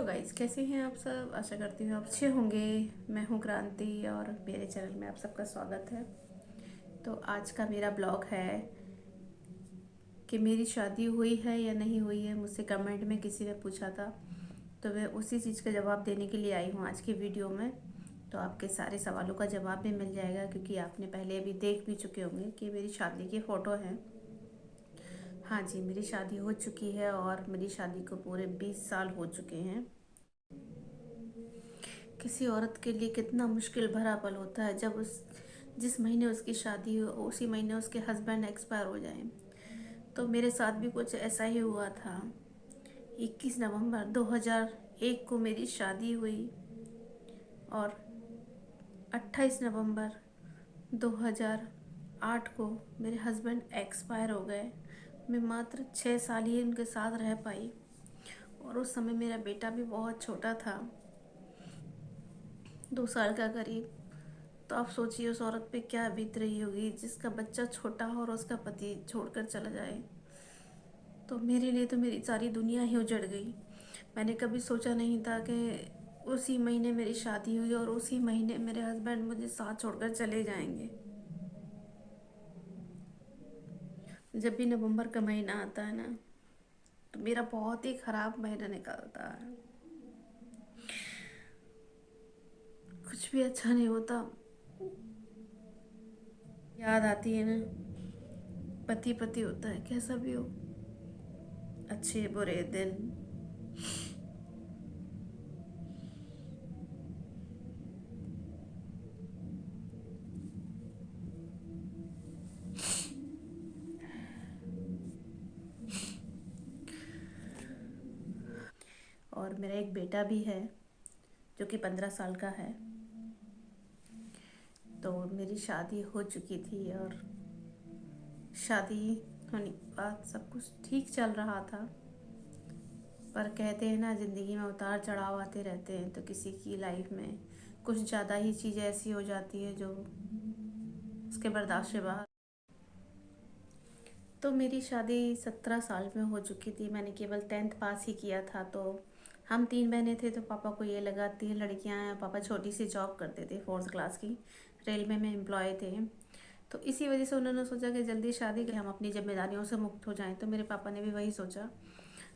Guys, कैसे हैं आप सब। आशा करती हूँ आप अच्छे होंगे। मैं हूँ क्रांति और मेरे चैनल में आप सबका स्वागत है। तो आज का मेरा ब्लॉग है कि मेरी शादी हुई है या नहीं हुई है। मुझसे कमेंट में किसी ने पूछा था, तो मैं उसी चीज़ का जवाब देने के लिए आई हूँ आज की वीडियो में। तो आपके सारे सवालों का जवाब भी मिल जाएगा, क्योंकि आपने पहले अभी देख भी चुके होंगे कि मेरी शादी की फ़ोटो है। हाँ जी, मेरी शादी हो चुकी है और मेरी शादी को पूरे 20 साल हो चुके हैं। किसी औरत के लिए कितना मुश्किल भरा पल होता है जब उस जिस महीने उसकी शादी हो उसी महीने उसके हस्बैंड एक्सपायर हो जाए। तो मेरे साथ भी कुछ ऐसा ही हुआ था। 21 नवंबर 2001 को मेरी शादी हुई और 28 नवंबर 2008 को मेरे हस्बैंड एक्सपायर हो गए। मैं मात्र 6 साल ही उनके साथ रह पाई और उस समय मेरा बेटा भी बहुत छोटा था, 2 साल का करीब। तो आप सोचिए उस औरत पे क्या बीत रही होगी जिसका बच्चा छोटा हो और उसका पति छोड़कर चला जाए। तो मेरे लिए तो मेरी सारी दुनिया ही उजड़ गई। मैंने कभी सोचा नहीं था कि उसी महीने मेरी शादी हुई और उसी महीने मेरे हस्बैंड मुझे साथ छोड़कर चले जाएंगे। जब भी नवंबर का महीना आता है ना, तो मेरा बहुत ही ख़राब महीना निकलता है। कुछ भी अच्छा नहीं होता। याद आती है ना, पति पति होता है, कैसा भी हो, अच्छे बुरे दिन। और मेरा एक बेटा भी है जो कि 15 साल का है। तो मेरी शादी हो चुकी थी और शादी होने के बाद सब कुछ ठीक चल रहा था। पर कहते हैं ना, ज़िंदगी में उतार चढ़ाव आते रहते हैं। तो किसी की लाइफ में कुछ ज़्यादा ही चीज़ें ऐसी हो जाती है जो उसके बर्दाश्त से बाहर। तो मेरी शादी 17 साल में हो चुकी थी। मैंने केवल 10th पास ही किया था। तो हम 3 बहनें थे। तो पापा को ये लगा 3 लड़कियां हैं। पापा छोटी सी जॉब करते थे, 4th क्लास की, रेलवे में एम्प्लॉय थे। तो इसी वजह से उन्होंने सोचा कि जल्दी शादी करें, हम अपनी जिम्मेदारियों से मुक्त हो जाएं। तो मेरे पापा ने भी वही सोचा।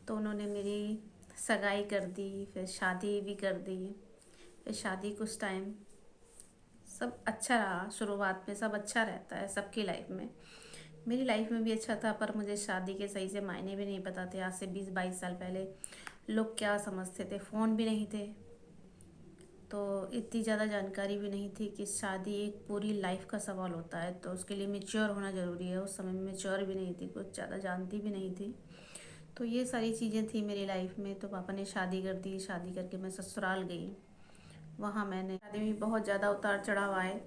तो उन्होंने मेरी सगाई कर दी, फिर शादी भी कर दी। फिर शादी कुछ टाइम सब अच्छा रहा। शुरुआत में सब अच्छा रहता है सबकी लाइफ में। मेरी लाइफ में भी अच्छा था, पर मुझे शादी के सही से मायने भी नहीं पता थे। आज से 20-22 साल पहले लोग क्या समझते थे। फ़ोन भी नहीं थे, तो इतनी ज़्यादा जानकारी भी नहीं थी कि शादी एक पूरी लाइफ का सवाल होता है, तो उसके लिए मैच्योर होना ज़रूरी है। उस समय में मैच्योर भी नहीं थी, कुछ ज़्यादा जानती भी नहीं थी। तो ये सारी चीज़ें थी मेरी लाइफ में। तो पापा ने शादी कर दी। शादी करके मैं ससुराल गई। वहाँ मैंने शादी में बहुत ज़्यादा उतार चढ़ाव आए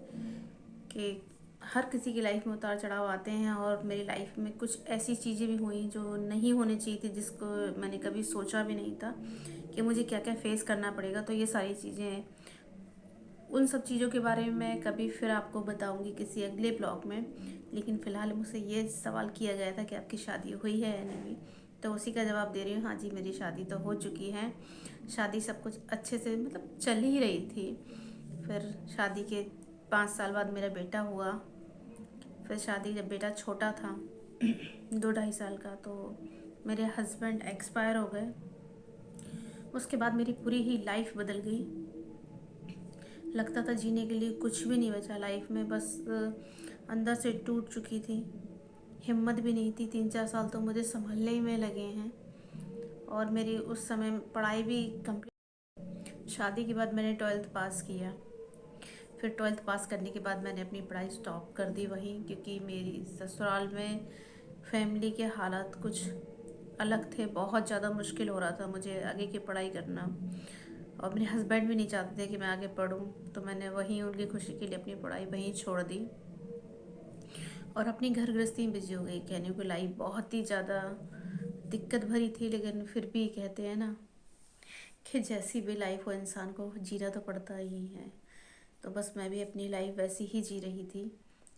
कि हर किसी की लाइफ में उतार चढ़ाव आते हैं। और मेरी लाइफ में कुछ ऐसी चीज़ें भी हुई जो नहीं होनी चाहिए थी, जिसको मैंने कभी सोचा भी नहीं था कि मुझे क्या क्या फेस करना पड़ेगा। तो ये सारी चीज़ें, उन सब चीज़ों के बारे में मैं कभी फिर आपको बताऊंगी किसी अगले ब्लॉग में। लेकिन फ़िलहाल मुझसे ये सवाल किया गया था कि आपकी शादी हुई है या नहीं हुई, तो उसी का जवाब दे रही हूँ। हाँ जी, मेरी शादी तो हो चुकी है। शादी सब कुछ अच्छे से मतलब चल ही रही थी। फिर शादी के 5 साल बाद मेरा बेटा हुआ। फिर शादी, जब बेटा छोटा था 2-2.5 साल का, तो मेरे हस्बैंड एक्सपायर हो गए। उसके बाद मेरी पूरी ही लाइफ बदल गई। लगता था जीने के लिए कुछ भी नहीं बचा लाइफ में, बस अंदर से टूट चुकी थी। हिम्मत भी नहीं थी। 3-4 साल तो मुझे संभलने ही में लगे हैं। और मेरी उस समय पढ़ाई भी कंप्लीट। शादी के बाद मैंने 12th पास किया। फिर 12th पास करने के बाद मैंने अपनी पढ़ाई स्टॉप कर दी वहीं, क्योंकि मेरी ससुराल में फैमिली के हालात कुछ अलग थे। बहुत ज़्यादा मुश्किल हो रहा था मुझे आगे की पढ़ाई करना। और मेरे हस्बैंड भी नहीं चाहते थे कि मैं आगे पढूं। तो मैंने वहीं उनकी खुशी के लिए अपनी पढ़ाई वहीं छोड़ दी और अपनी घर गृहस्थी में बिजी हो गई। कहने को लाइफ बहुत ही ज़्यादा दिक्कत भरी थी, लेकिन फिर भी कहते हैं ना कि जैसी भी लाइफ हो इंसान को जीना तो पड़ता ही है। तो बस मैं भी अपनी लाइफ वैसी ही जी रही थी।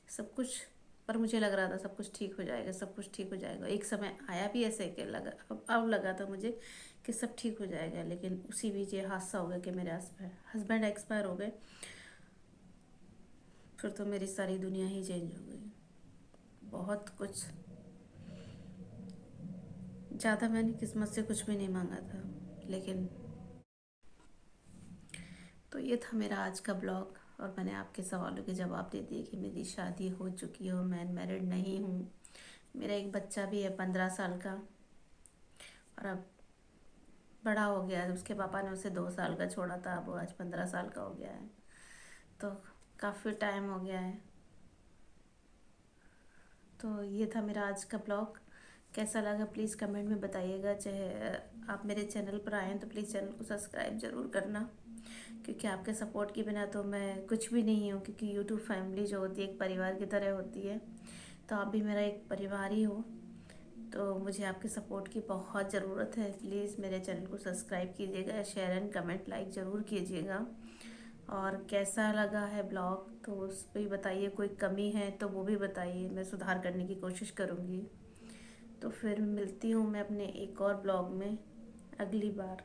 सब कुछ पर मुझे लग रहा था सब कुछ ठीक हो जाएगा, सब कुछ ठीक हो जाएगा। एक समय आया भी ऐसे कि लगा, अब लगा था मुझे कि सब ठीक हो जाएगा, लेकिन उसी बीच ये हादसा हो गया कि मेरे हस्बैंड एक्सपायर हो गए। फिर तो मेरी सारी दुनिया ही चेंज हो गई। बहुत कुछ, ज़्यादा मैंने किस्मत से कुछ भी नहीं मांगा था, लेकिन तो ये था मेरा आज का ब्लॉग। और मैंने आपके सवालों के जवाब दे दिए कि मेरी शादी हो चुकी हो, मैं मैरिड नहीं हूँ। मेरा एक बच्चा भी है 15 साल का, और अब बड़ा हो गया है। उसके पापा ने उसे 2 साल का छोड़ा था, अब वो आज 15 साल का हो गया है। तो काफ़ी टाइम हो गया है। तो ये था मेरा आज का ब्लॉग। कैसा लगा प्लीज़ कमेंट में बताइएगा। चाहे आप मेरे चैनल पर आएँ तो प्लीज़ चैनल को सब्सक्राइब ज़रूर करना, क्योंकि आपके सपोर्ट के बिना तो मैं कुछ भी नहीं हूँ। क्योंकि यूट्यूब फैमिली जो होती है एक परिवार की तरह होती है, तो आप भी मेरा एक परिवार ही हो। तो मुझे आपके सपोर्ट की बहुत ज़रूरत है। प्लीज़ मेरे चैनल को सब्सक्राइब कीजिएगा, शेयर एंड कमेंट लाइक ज़रूर कीजिएगा। और कैसा लगा है ब्लॉग तो उस पर भी बताइए। कोई कमी है तो वो भी बताइए, मैं सुधार करने की कोशिश करूँगी। तो फिर मिलती हूँ मैं अपने एक और ब्लॉग में अगली बार।